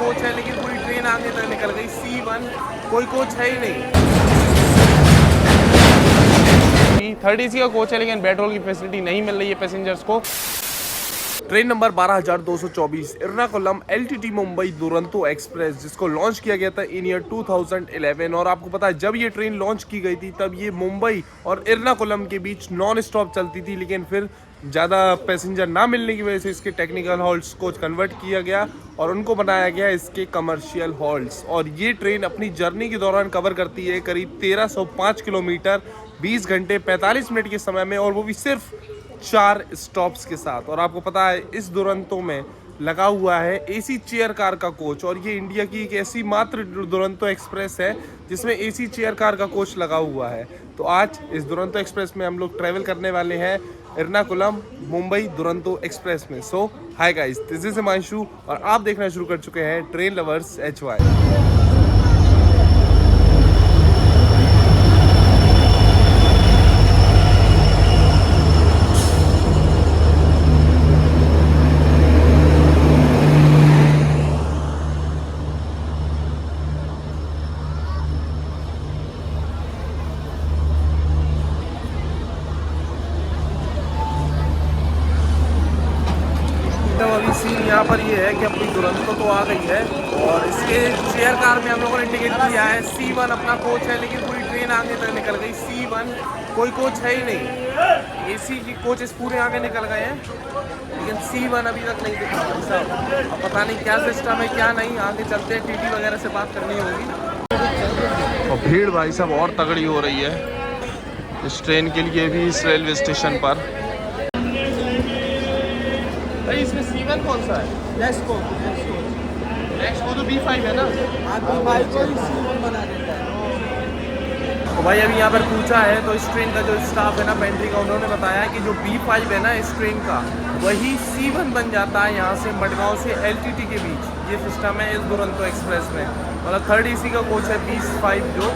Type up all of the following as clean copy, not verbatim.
Coach है लेकिन पूरी ट्रेन आगे तक निकल गई। C1 कोई कोच है ही नहीं। 30AC का कोच है लेकिन बेडरोल की फैसिलिटी नहीं मिल रही है पैसेंजर्स को। Train number 12,224 Ernakulam LTT Mumbai Duronto express, जिसको लॉन्च किया गया था इन ईयर 2011। और आपको पता है जब ये ट्रेन लॉन्च की गई थी तब ये मुंबई और एर्नाकुलम के बीच नॉन स्टॉप चलती थी, लेकिन फिर ज़्यादा पैसेंजर ना मिलने की वजह से इसके टेक्निकल हॉल्ट्स को कन्वर्ट किया गया और उनको बनाया गया इसके कमर्शियल हॉल्ट्स। और ये ट्रेन अपनी जर्नी के दौरान कवर करती है करीब 1305 किलोमीटर 20 घंटे 45 मिनट के समय में, और वो भी सिर्फ 4 स्टॉप्स के साथ। और आपको पता है इस दुरंतो में लगा हुआ है AC चेयर कार का कोच, और ये इंडिया की एक ऐसी मात्र दुरंतो एक्सप्रेस है जिसमें AC चेयर कार का कोच लगा हुआ है। तो आज इस दुरंतो एक्सप्रेस में हम लोग ट्रैवल करने वाले हैं एर्नाकुलम मुंबई दुरंतो एक्सप्रेस में। So hi guys, this is Himanshu और आप देखना शुरू कर चुके हैं ट्रेन लवर्स HY। तो अभी सीन यहाँ पर ये है कि अपनी दुरंतो तो आ गई है और इसके चेयर कार में हम लोगों ने टिकट किया है। C1 अपना कोच है लेकिन पूरी ट्रेन आगे तक निकल गई। C1 कोई कोच है ही नहीं। AC की कोचेस पूरे आगे निकल गए हैं लेकिन C1 अभी तक नहीं दिखा भाई साहब। अब पता नहीं क्या सिस्टम है क्या नहीं, आगे चलते हैं, TT वगैरह से बात करनी होगी। और भीड़ भाई साहब और तगड़ी हो रही है इस ट्रेन के लिए भी इस रेलवे स्टेशन पर। भाई इसमें C1 कौन सा है? नेक्स्ट को तो B5 है ना? B5 को C1 बना देता है। तो भाई अभी यहाँ पर पूछा है तो इस ट्रेन का जो स्टाफ है ना पेंट्री का, उन्होंने बताया कि जो B5 है ना इस ट्रेन का वही C1 बन जाता है यहाँ से मडगांव से LTT के बीच। ये सिस्टम है इस दुरंतो एक्सप्रेस में। मतलब 3rd AC का कोच है B5 जो,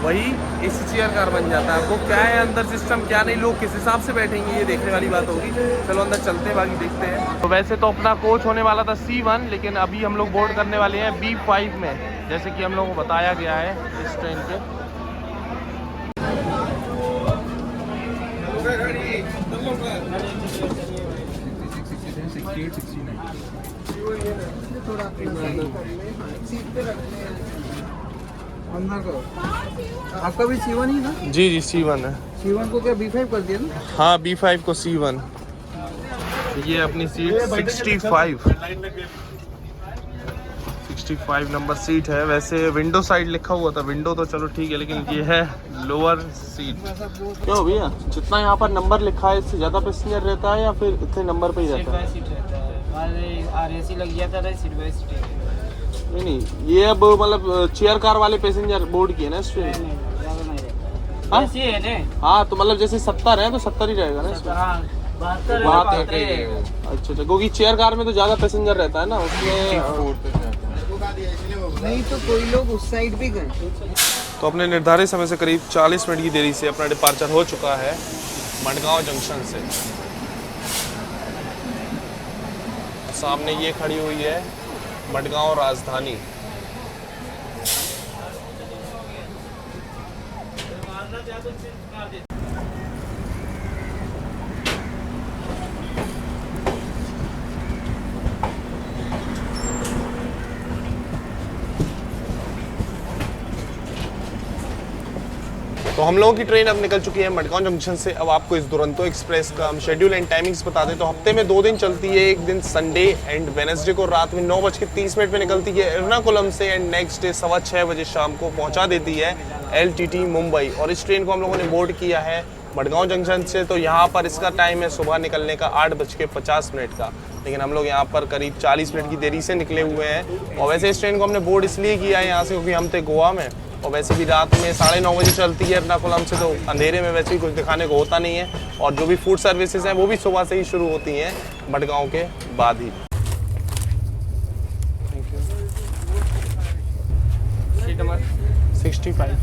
वही AC चेयर कार बन जाता है। वो क्या है अंदर सिस्टम क्या नहीं, लोग किस हिसाब से बैठेंगे ये देखने वाली बात होगी। चलो अंदर चलते हैं, बाकी देखते हैं। तो वैसे तो अपना कोच होने वाला था C1, लेकिन अभी हम लोग बोर्ड करने वाले हैं B5 में, जैसे कि हम लोगों को बताया गया है इस ट्रेन पे। आपका भी C1 ही ना? जी जी C1 है। C1 को क्या B5 कर दिया ना? हाँ B5 को C1। ये अपनी सीट 65 नंबर सीट है। वैसे विंडो साइड लिखा हुआ था, विंडो तो चलो ठीक है, लेकिन ये है लोअर सीट। क्या हो भैया, जितना यहाँ पर नंबर लिखा है इससे ज़्यादा पैसेंजर रहता है या फिर इतने नंबर पे ही रहता है? सीट रहता है। RAC लग गया था सीट बाय सीट। नहीं, ये अब मतलब चेयर कार वाले पैसेंजर बोर्ड की है ना इस ट्रेन में? हाँ? हाँ तो मतलब जैसे 70 है तो 70 ही रहेगा ना इसमें? हाँ, 72। अच्छा, क्योंकि चेयर कार में तो ज़्यादा पैसेंजर रहता है ना उसमें। नहीं तो कोई लोग उस साइड भी गए। तो अपने निर्धारित समय से करीब 40 मिनट की देरी से अपना डिपार्चर हो चुका है मडगांव जंक्शन से। सामने ये खड़ी हुई है मडगांव राजधानी। तो हम लोगों की ट्रेन अब निकल चुकी है मडगांव जंक्शन से। अब आपको इस दुरंतो एक्सप्रेस का हम शेड्यूल एंड टाइमिंग्स बता दें तो हफ्ते में 2 दिन चलती है। एक दिन संडे एंड वेडनेसडे को रात में 9:30 पे निकलती है एर्नाकुलम से, एंड नेक्स्ट डे 6:15 बजे शाम को पहुंचा देती है LTT मुंबई। और इस ट्रेन को हम लोगों ने बोर्ड किया है मडगांव जंक्शन से। तो यहाँ पर इसका टाइम है सुबह निकलने का 8:50 का, लेकिन हम लोग यहाँ पर करीब 40 मिनट की देरी से निकले हुए हैं। और वैसे इस ट्रेन को हमने बोर्ड इसलिए किया है यहाँ से क्योंकि हम थे गोवा में, और वैसे भी रात में 9:30 बजे चलती है एर्नाकुलम से, तो अंधेरे में वैसे भी कुछ दिखाने को होता नहीं है। और जो भी फूड सर्विसेज हैं वो भी सुबह से ही शुरू होती हैं मडगांव के बाद ही। Seat number 65।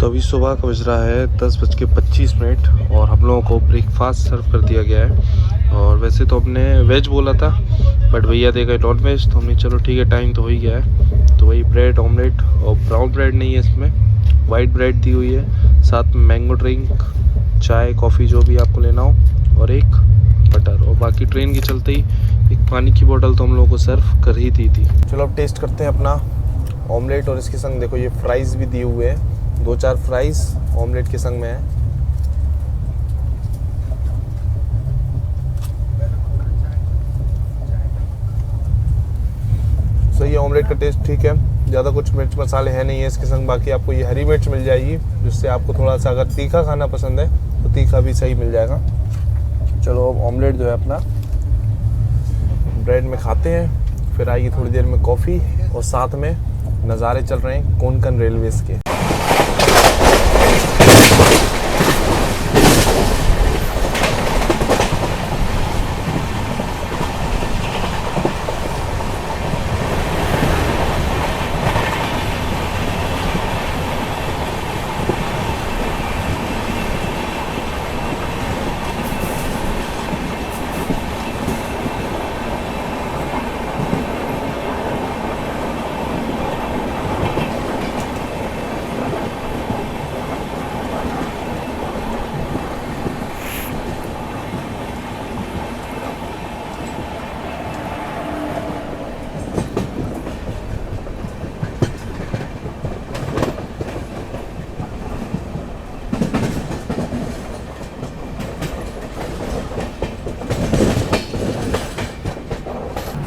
तो अभी सुबह का बज रहा है 10:25 और हम लोगों को ब्रेकफास्ट सर्व कर दिया गया है। और वैसे तो हमने वेज बोला था बट भैया देगा नॉन वेज, तो हमने चलो ठीक है टाइम तो हो ही गया है। तो वही ब्रेड ऑमलेट, और ब्राउन ब्रेड नहीं है इसमें, वाइट ब्रेड दी हुई है, साथ में मैंगो ड्रिंक, चाय कॉफ़ी जो भी आपको लेना हो, और एक बटर। और बाकी ट्रेन के चलते ही एक पानी की बोतल तो हम लोगों को सर्व कर ही दी थी। चलो अब टेस्ट करते हैं अपना ऑमलेट, और इसके संग देखो ये फ्राइज़ भी दिए हुए हैं, 2-4 फ्राइज ऑमलेट के संग में है। सही है, ऑमलेट का टेस्ट ठीक है, ज़्यादा कुछ मिर्च मसाले हैं नहीं है इसके संग। बाकी आपको ये हरी मिर्च मिल जाएगी, जिससे आपको थोड़ा सा अगर तीखा खाना पसंद है तो तीखा भी सही मिल जाएगा। चलो अब ऑमलेट जो है अपना ब्रेड में खाते हैं, फिर आएगी थोड़ी देर में कॉफ़ी, और साथ में नज़ारे चल रहे हैं कोंकण रेलवेज़ के।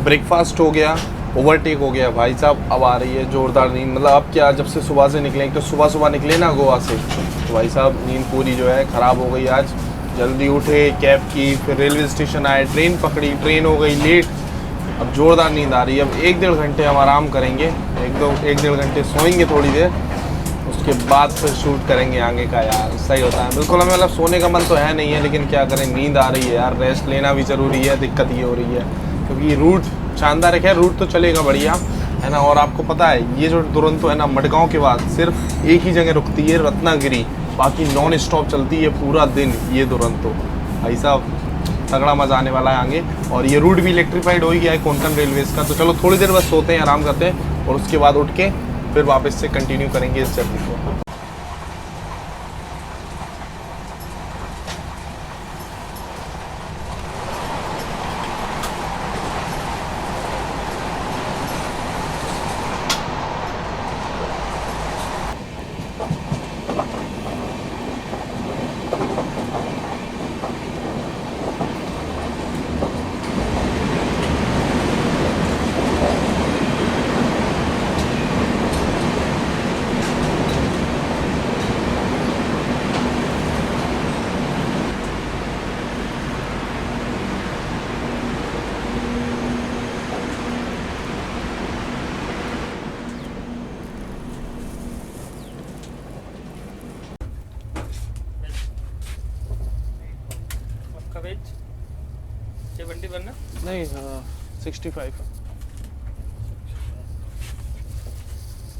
ब्रेकफास्ट हो गया, ओवरटेक हो गया भाई साहब। अब आ रही है जोरदार नींद। मतलब अब क्या, जब से सुबह से निकले, तो सुबह निकले ना गोवा से, तो भाई साहब नींद पूरी जो है ख़राब हो गई आज। जल्दी उठे, कैब की, फिर रेलवे स्टेशन आए, ट्रेन पकड़ी, ट्रेन हो गई लेट। अब जोरदार नींद आ रही है। अब 1-1.5 घंटे हम आराम करेंगे, 1-1.5 घंटे सोएंगे थोड़ी देर, उसके बाद फिर शूट करेंगे आगे का। यार सही होता है बिल्कुल। हमें मतलब सोने का मन तो है नहीं है, लेकिन क्या करें, नींद आ रही है यार, रेस्ट लेना भी ज़रूरी है। दिक्कत ये हो रही है क्योंकि रूट शानदार है, रूट तो चलेगा बढ़िया है ना। और आपको पता है ये जो दुरंतो है ना, मडगांव के बाद सिर्फ एक ही जगह रुकती है, रत्नागिरी, बाकी नॉन स्टॉप चलती है पूरा दिन ये दुरंतो। भाई साहब तगड़ा मज़ा आने वाला है आगे। और ये रूट भी इलेक्ट्रीफाइड हो ही गया है कोंकण रेलवेज़ का। तो चलो थोड़ी देर बस सोते हैं, आराम करते हैं, और उसके बाद उठ के फिर वापस से कंटिन्यू करेंगे इस जर्नी को। वेज 70 बनना नहीं 65।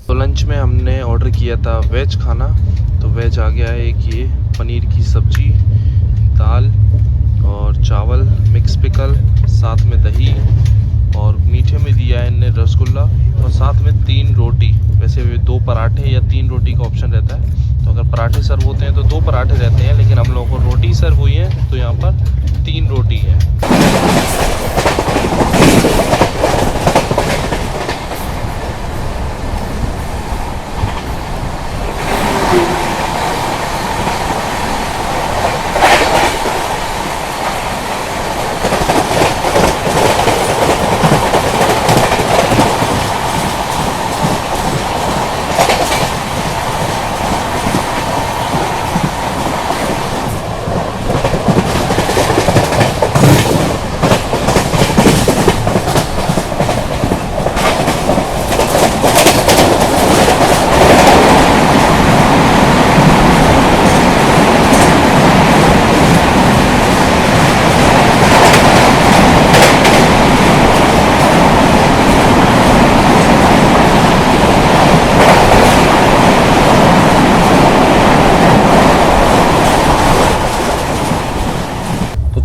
तो लंच में हमने ऑर्डर किया था वेज खाना, तो वेज आ गया है एक ये पनीर की सब्जी, दाल और चावल, मिक्स पिकल, साथ में दही, और मीठे में दिया है इनने रसगुल्ला, और साथ में 3 रोटी। वैसे 2 पराठे या 3 रोटी का ऑप्शन रहता है, तो अगर पराठे सर्व होते हैं तो 2 पराठे रहते हैं, लेकिन हम लोगों को रोटी सर्व हुई है तो यहाँ पर 3 रोटी है।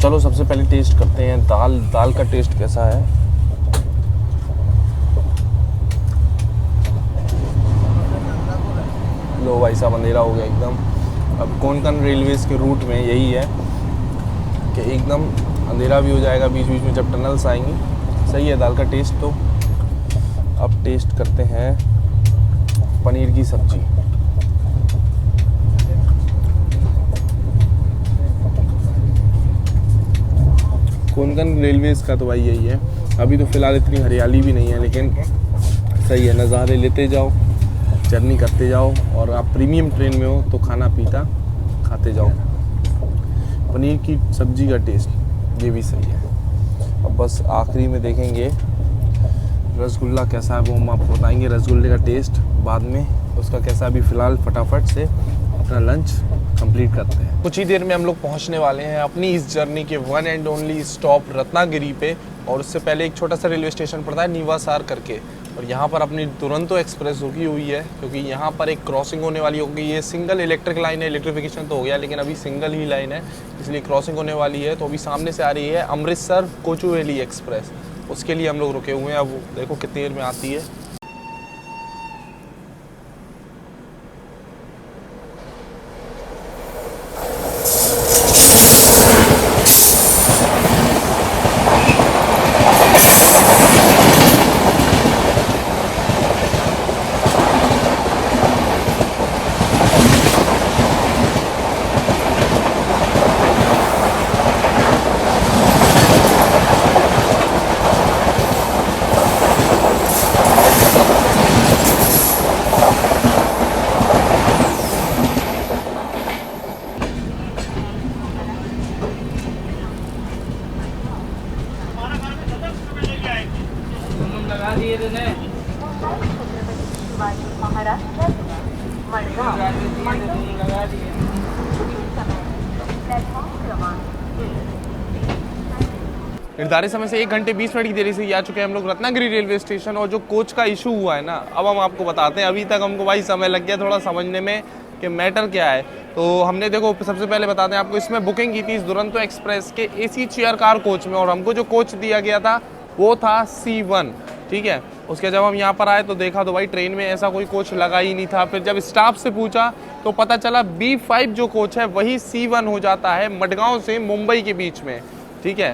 चलो सबसे पहले टेस्ट करते हैं दाल का टेस्ट कैसा है। लो भाई साहब, अंधेरा हो गया एकदम। अब कोंकण रेलवेज के रूट में यही है कि एकदम अंधेरा भी हो जाएगा बीच बीच में जब टनल्स आएंगी। सही है दाल का टेस्ट। तो अब टेस्ट करते हैं पनीर की सब्जी। कोंकण रेलवेज का तो भाई यही है। अभी तो फ़िलहाल इतनी हरियाली भी नहीं है, लेकिन सही है, नज़ारे लेते जाओ, जर्नी करते जाओ, और आप प्रीमियम ट्रेन में हो तो खाना पीता खाते जाओ। पनीर की सब्ज़ी का टेस्ट ये भी सही है। अब बस आखिरी में देखेंगे रसगुल्ला कैसा है, वो हम आपको बताएंगे। रसगुल्ले का टेस्ट बाद में उसका कैसा। अभी फ़िलहाल फटाफट से अपना लंच कंप्लीट करते हैं। कुछ ही देर में हम लोग पहुंचने वाले हैं अपनी इस जर्नी के one and only stop Ratnagiri पे। और उससे पहले एक छोटा सा रेलवे स्टेशन पड़ता है नीवासार करके, और यहाँ पर अपनी दुरंतो एक्सप्रेस रुकी हुई है, क्योंकि यहाँ पर एक क्रॉसिंग होने वाली होगी। ये सिंगल इलेक्ट्रिक लाइन है, इलेक्ट्रिफिकेशन तो हो गया, लेकिन अभी सिंगल ही लाइन है, इसलिए क्रॉसिंग होने वाली है। तो अभी सामने से आ रही है अमृतसर कोचुवेली एक्सप्रेस, उसके लिए हम लोग रुके हुए हैं। अब देखो कितनी देर में आती है। लगा दिए थे महाराष्ट्र मडगाव लगा दिए। प्लेटफॉर्म क्रमांक निर्धारित समय से 1 घंटे 20 मिनट की देरी से आ चुके हैं हम लोग रत्नागिरी रेलवे स्टेशन। और जो कोच का इशू हुआ है ना, अब हम आपको बताते हैं। अभी तक हमको भाई समय लग गया थोड़ा समझने में कि मैटर क्या है। तो हमने देखो सबसे पहले बताते हैं आपको, इसमें बुकिंग की थी इस दुरंतो एक्सप्रेस के AC चेयर कार कोच में, और हमको जो कोच दिया गया था वो था C1, ठीक है। उसके जब हम यहाँ पर आए तो देखा तो भाई ट्रेन में ऐसा कोई कोच लगा ही नहीं था। फिर जब स्टाफ से पूछा तो पता चला B5 जो कोच है वही C1 हो जाता है मडगांव से मुंबई के बीच में, ठीक है।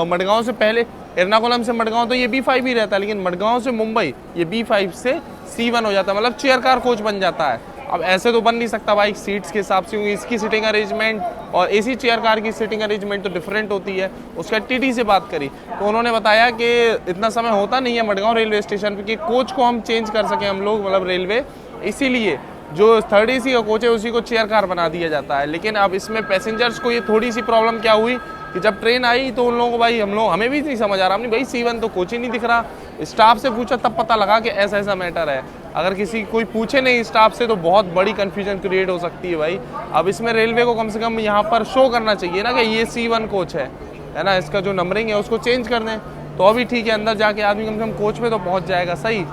मडगांव से पहले एर्नाकुलम से मडगांव तो ये B5 ही रहता है, लेकिन मडगांव से मुंबई ये B5 से C1 हो जाता है, मतलब चेयर कार कोच बन जाता है। अब ऐसे तो बन नहीं सकता भाई सीट्स के हिसाब से, क्योंकि इसकी सीटिंग अरेंजमेंट और AC चेयर कार की सीटिंग अरेंजमेंट तो डिफरेंट होती है। उसका TT से बात करी तो उन्होंने बताया कि इतना समय होता नहीं है मडगांव रेलवे स्टेशन पे कि कोच को हम चेंज कर सकें हम लोग, मतलब रेलवे, इसीलिए जो 3rd AC का कोच है उसी को चेयर कार बना दिया जाता है। लेकिन अब इसमें पैसेंजर्स को ये थोड़ी सी प्रॉब्लम क्या हुई कि जब ट्रेन आई तो उन लोगों को भाई हमें भी नहीं समझ आ रहा, हमने भाई C1 तो कोच ही नहीं दिख रहा। स्टाफ से पूछा तब पता लगा कि ऐसा ऐसा मैटर है। अगर किसी कोई पूछे नहीं स्टाफ से तो बहुत बड़ी कन्फ्यूजन क्रिएट हो सकती है भाई। अब इसमें रेलवे को कम से कम यहाँ पर शो करना चाहिए ना कि ये C1 कोच है ना, इसका जो नंबरिंग है उसको चेंज कर दें तो अभी ठीक है, अंदर जाके आदमी कम से कम कोच में तो पहुँच जाएगा। सही,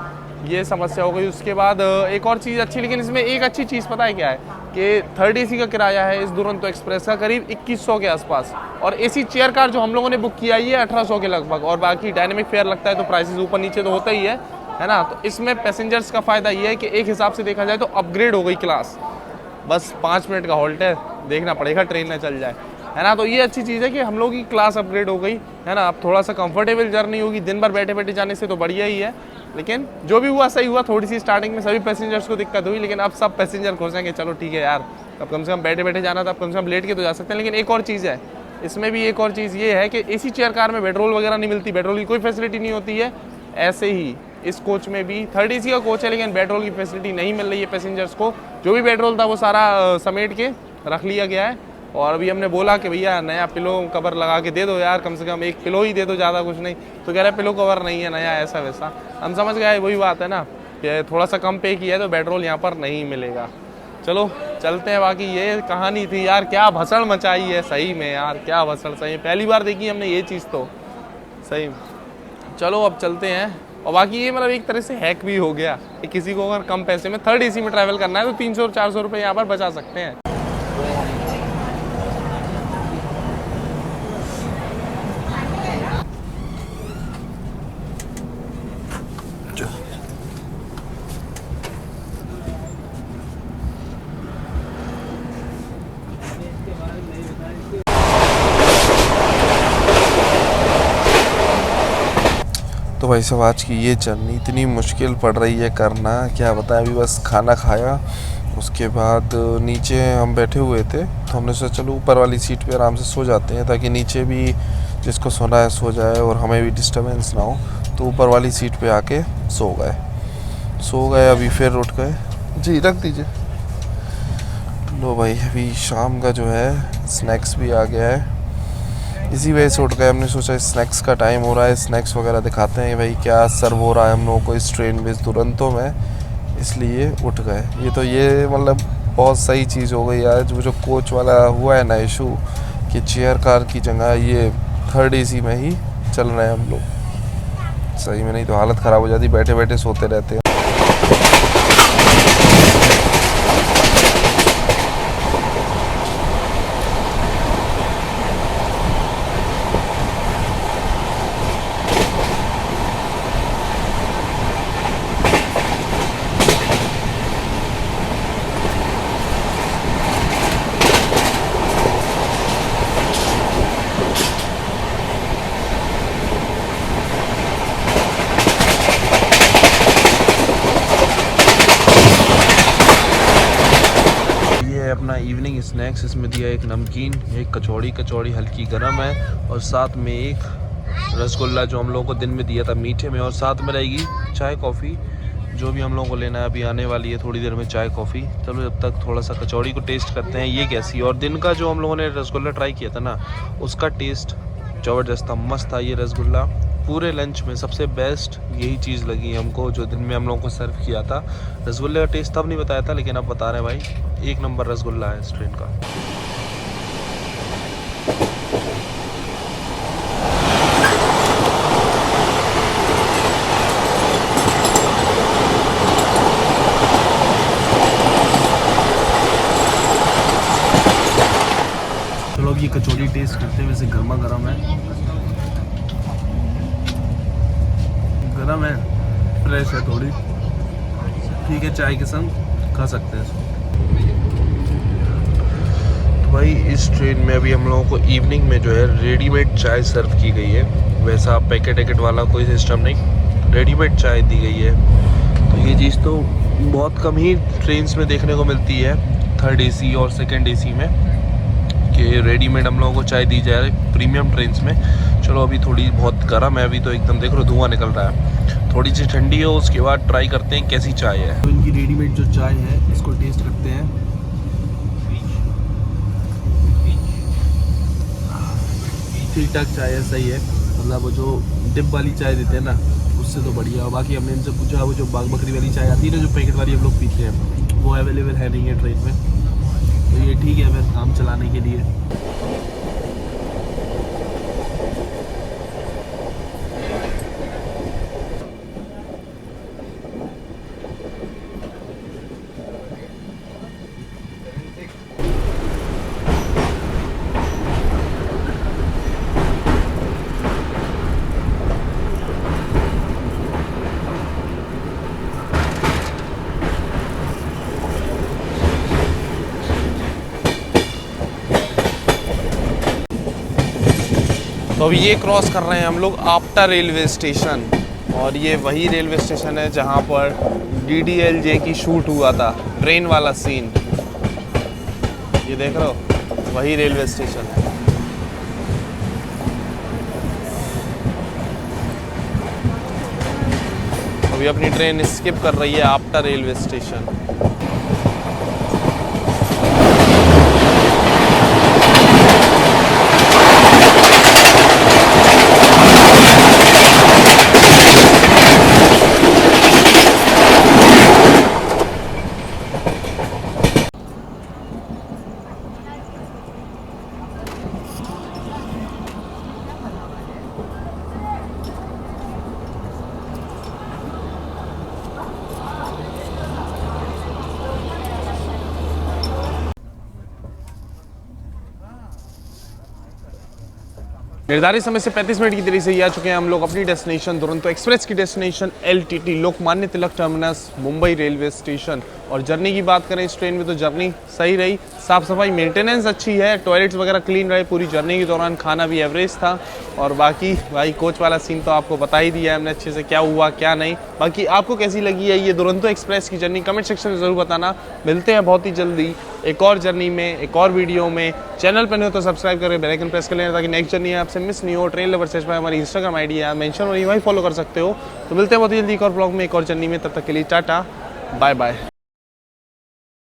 ये समस्या हो गई। उसके बाद एक और चीज़ अच्छी, लेकिन इसमें एक अच्छी चीज़ पता है क्या है कि 3rd AC का किराया है इस दुरंतो एक्सप्रेस का करीब 2100 के आसपास, और AC चेयर कार जो हम लोगों ने बुक किया ये 1800 के लगभग, और बाकी डायनेमिक फेयर लगता है तो प्राइसेस ऊपर नीचे तो होता ही है ना। तो इसमें पैसेंजर्स का फ़ायदा ये है कि एक हिसाब से देखा जाए तो अपग्रेड हो गई क्लास, बस 5 मिनट का हॉल्ट है, देखना पड़ेगा ट्रेन ना चल जाए, है ना। तो ये अच्छी चीज़ है कि हम लोग की क्लास अपग्रेड हो गई, है ना। अब थोड़ा सा कंफर्टेबल जर्नी होगी, दिन भर बैठे बैठे जाने से तो बढ़िया ही है। लेकिन जो भी हुआ सही हुआ, थोड़ी सी स्टार्टिंग में सभी पैसेंजर्स को दिक्कत हुई, लेकिन अब सब पैसेंजर खुश हैं कि चलो ठीक है यार, अब कम से कम बैठे बैठे जाना था, अब कम से कम लेट के तो जा सकते हैं। लेकिन एक और चीज़ है इसमें भी, एक और चीज़ ये है कि एसी चेयर कार में पेट्रोल वगैरह नहीं मिलती, पेट्रोल की कोई फैसिलिटी नहीं होती है। ऐसे ही इस कोच में भी 3rd AC का कोच है, लेकिन पेट्रोल की फैसिलिटी नहीं मिल रही है पैसेंजर्स को। जो भी पेट्रोल था वो सारा समेट के रख लिया गया है। और अभी हमने बोला कि भैया नया पिलो कवर लगा के दे दो यार, कम से कम एक पिलो ही दे दो, ज़्यादा कुछ नहीं। तो कह रहे पिलो कवर नहीं है नया, ऐसा वैसा। हम समझ गए वही बात है ना कि थोड़ा सा कम पे किया है तो पेट्रोल यहाँ पर नहीं मिलेगा। चलो चलते हैं। बाकी ये कहानी थी यार, क्या भसड़ मचाई है सही में यार, क्या भसड़, सही में पहली बार देखी हमने ये चीज़ तो सही। चलो अब चलते हैं। और बाकी ये मतलब एक तरह से हैक भी हो गया कि किसी को अगर कम पैसे में 3rd AC में ट्रैवल करना है तो 300 और 400 रुपये यहाँ पर बचा सकते हैं। तो भाई साहब आज की ये जर्नी इतनी मुश्किल पड़ रही है करना, क्या बताएं। अभी बस खाना खाया, उसके बाद नीचे हम बैठे हुए थे तो हमने सोचा चलो ऊपर वाली सीट पे आराम से सो जाते हैं, ताकि नीचे भी जिसको सोना है सो जाए और हमें भी डिस्टर्बेंस ना हो। तो ऊपर वाली सीट पे आके सो गए। अभी फिर उठ गए जी, रख दीजिए। लो भाई अभी शाम का जो है स्नैक्स भी आ गया है, इसी वजह से उठ गए। हमने सोचा स्नैक्स का टाइम हो रहा है, स्नैक्स वगैरह दिखाते हैं भाई क्या सर्व हो रहा है हम लोगों को इस ट्रेन में, इस दुरंतो में, इसलिए उठ गए। ये मतलब बहुत सही चीज़ हो गई आज, वो जो कोच वाला हुआ है ना इशू कि चेयर कार की जगह ये 3rd AC में ही चल रहे हैं हम लोग। सही में नहीं तो हालत ख़राब हो जाती, बैठे बैठे सोते रहते हैं। अपना इवनिंग स्नैक्स, इसमें दिया एक नमकीन, एक कचौड़ी हल्की गरम है, और साथ में एक रसगुल्ला जो हम लोगों को दिन में दिया था मीठे में, और साथ में रहेगी चाय कॉफ़ी जो भी हम लोगों को लेना है। अभी आने वाली है थोड़ी देर में चाय कॉफ़ी। चलो जब तक थोड़ा सा कचौड़ी को टेस्ट करते हैं ये कैसी। और दिन का जो हम लोगों ने रसगुल्ला ट्राई किया था ना, उसका टेस्ट ज़बरदस्त था, मस्त था ये रसगुल्ला। पूरे लंच में सबसे बेस्ट यही चीज़ लगी हमको जो दिन में हम लोगों को सर्व किया था। रसगुल्ले का टेस्ट तब नहीं बताया था, लेकिन अब बता रहे हैं भाई, एक नंबर रसगुल्ला है इस ट्रेन का। चलो अब ये कचौड़ी टेस्ट करते हैं, वैसे गर्मा गर्म है, गरम है, फ्रेश है थोड़ी, ठीक है, चाय के संग खा सकते हैं इसको। तो भाई इस ट्रेन में अभी हम लोगों को इवनिंग में जो है रेडीमेड चाय सर्व की गई है, वैसा पैकेट वाला कोई सिस्टम नहीं, रेडीमेड चाय दी गई है। तो ये चीज़ तो बहुत कम ही ट्रेन्स में देखने को मिलती है 3rd AC और 2nd AC में, कि रेडीमेड हम लोगों को चाय दी जाए प्रीमियम ट्रेन्स में। चलो अभी थोड़ी बहुत गर्म है, अभी तो एकदम देख लो धुआं निकल रहा है, थोड़ी सी ठंडी है, उसके बाद ट्राई करते हैं कैसी चाय है। तो इनकी रेडीमेड जो चाय है इसको टेस्ट करते हैं। ठीक ठाक चाय है, सही है, मतलब वो जो डिप वाली चाय देते हैं ना उससे तो बढ़िया। और बाकी हमने इनसे पूछा वो जो बाग बकरी वाली चाय आती है ना जो पैकेट वाली हम लोग पीते हैं, वो अवेलेबल है नहीं है ट्रेन में, तो ये ठीक है फिर काम चलाने के लिए। तो अभी ये क्रॉस कर रहे हैं हम लोग आपटा रेलवे स्टेशन, और ये वही रेलवे स्टेशन है जहाँ पर DDLJ की शूट हुआ था, ट्रेन वाला सीन। ये देख रहे हो, वही रेलवे स्टेशन है। अभी अपनी ट्रेन स्किप कर रही है आपटा रेलवे स्टेशन। निर्धारित समय से 35 मिनट की देरी से ही आ चुके हैं हम लोग अपनी डेस्टिनेशन दुरंतो एक्सप्रेस की destination LTT Lokmanya Tilak terminus Mumbai railway station. और जर्नी की बात करें इस ट्रेन में तो जर्नी सही रही, साफ सफाई मेंटेनेंस अच्छी है, टॉयलेट्स वगैरह क्लीन रहे पूरी जर्नी के दौरान, खाना भी एवरेज था। और बाकी भाई कोच वाला सीन तो आपको बता ही दिया है हमने अच्छे से, क्या हुआ क्या नहीं। बाकी आपको कैसी लगी है ये दुरंतो एक्सप्रेस की जर्नी, कमेंट सेक्शन में ज़रूर बताना। मिलते हैं बहुत ही जल्दी एक और जर्नी में, एक और वीडियो में। चैनल पर नहीं हो तो सब्सक्राइब करें, बेल आइकन प्रेस कर लेना ताकि नेक्स्ट जर्नी आपसे मिस नहीं हो। ट्रेन लवर सर्च पर हमारी इंस्टाग्राम आईडी है, मेंशन और वहीं फॉलो कर सकते हो। तो मिलते हैं बहुत ही जल्दी एक और ब्लॉग में, एक और जर्नी में। तब तक के लिए टाटा बाय बाय।